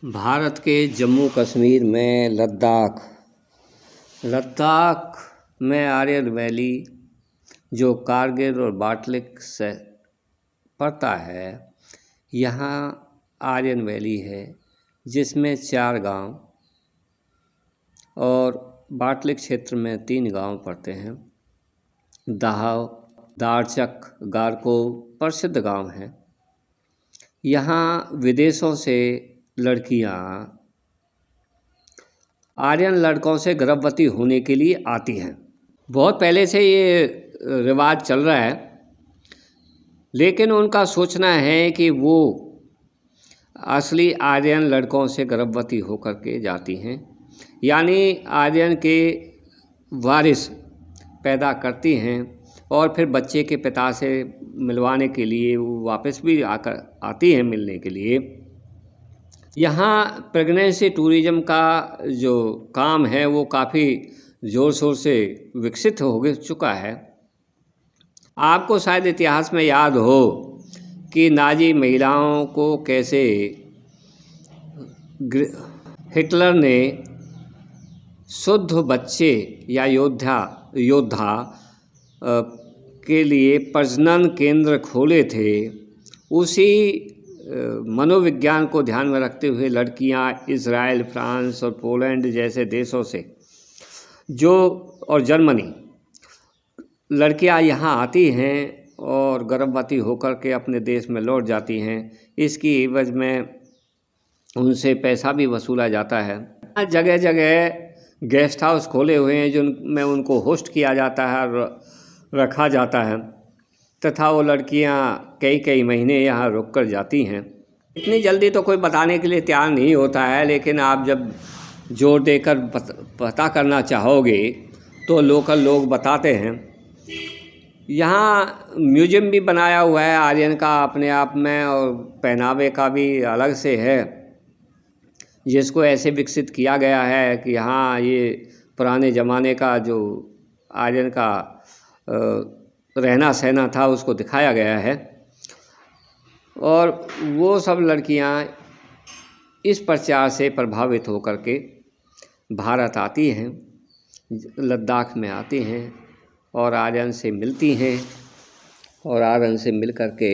भारत के जम्मू कश्मीर में लद्दाख में आर्यन वैली जो कारगिल और बाल्टिक से पड़ता है, यहाँ आर्यन वैली है जिसमें 4 गांव और बाल्टिक क्षेत्र में 3 गांव पड़ते हैं। दाहव, दारचक, गारकोव प्रसिद्ध गांव हैं। यहाँ विदेशों से लड़कियाँ आर्यन लड़कों से गर्भवती होने के लिए आती हैं। बहुत पहले से ये रिवाज चल रहा है, लेकिन उनका सोचना है कि वो असली आर्यन लड़कों से गर्भवती होकर के जाती हैं, यानी आर्यन के वारिस पैदा करती हैं और फिर बच्चे के पिता से मिलवाने के लिए वो वापस भी आती हैं मिलने के लिए। यहाँ प्रेगनेंसी टूरिज़्म का जो काम है वो काफ़ी ज़ोर शोर से विकसित हो चुका है। आपको शायद इतिहास में याद हो कि नाज़ी महिलाओं को कैसे हिटलर ने शुद्ध बच्चे या योद्धा के लिए प्रजनन केंद्र खोले थे। उसी मनोविज्ञान को ध्यान में रखते हुए लड़कियां इज़राइल, फ्रांस और पोलैंड जैसे देशों से और जर्मनी लड़कियां यहाँ आती हैं और गर्भवती होकर के अपने देश में लौट जाती हैं। इसकी एवज में उनसे पैसा भी वसूला जाता है। जगह जगह गेस्ट हाउस खोले हुए हैं जिनमें उनको होस्ट किया जाता है और रखा जाता है, तथा वो लड़कियां कई महीने यहाँ रुक कर जाती हैं। इतनी जल्दी तो कोई बताने के लिए तैयार नहीं होता है, लेकिन आप जब जोर देकर पता करना चाहोगे तो लोकल लोग बताते हैं। यहाँ म्यूजियम भी बनाया हुआ है आर्यन का अपने आप में, और पहनावे का भी अलग से है, जिसको ऐसे विकसित किया गया है कि यहाँ ये पुराने ज़माने का जो आर्यन का रहना सहना था उसको दिखाया गया है। और वो सब लड़कियाँ इस प्रचार से प्रभावित होकर के भारत आती हैं, लद्दाख में आती हैं और आर्यन से मिलती हैं और आर्यन से मिल कर के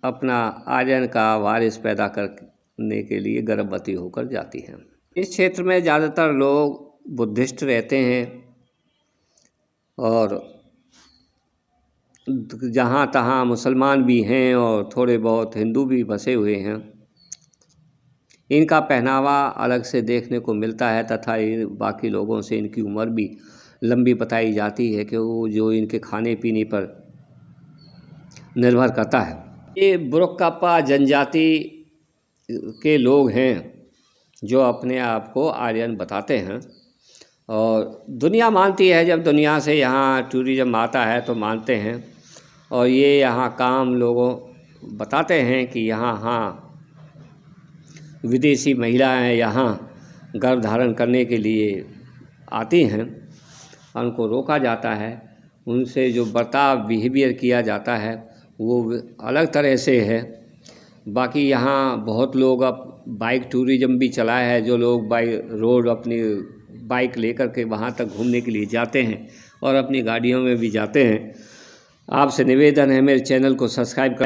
अपना आर्यन का वारिस पैदा करने के लिए गर्भवती होकर जाती हैं। इस क्षेत्र में ज़्यादातर लोग बुद्धिस्ट रहते हैं और जहाँ तहाँ मुसलमान भी हैं और थोड़े बहुत हिंदू भी बसे हुए हैं। इनका पहनावा अलग से देखने को मिलता है, तथा बाकी लोगों से इनकी उम्र भी लंबी बताई जाती है कि वो जो इनके खाने पीने पर निर्भर करता है। ये बुरकापा जनजाति के लोग हैं जो अपने आप को आर्यन बताते हैं, और दुनिया मानती है। जब दुनिया से यहाँ टूरिज़्म आता है तो मानते हैं, और ये यहाँ काम लोगों बताते हैं कि यहाँ विदेशी महिलाएं यहाँ गर्भ धारण करने के लिए आती हैं। उनको रोका जाता है, उनसे जो बर्ताव बिहेवियर किया जाता है वो अलग तरह से है। बाकी यहाँ बहुत लोग अब बाइक टूरिज़्म भी चलाया है, जो लोग रोड अपनी बाइक लेकर के वहाँ तक घूमने के लिए जाते हैं और अपनी गाड़ियों में भी जाते हैं। आपसे निवेदन है मेरे चैनल को सब्सक्राइब कर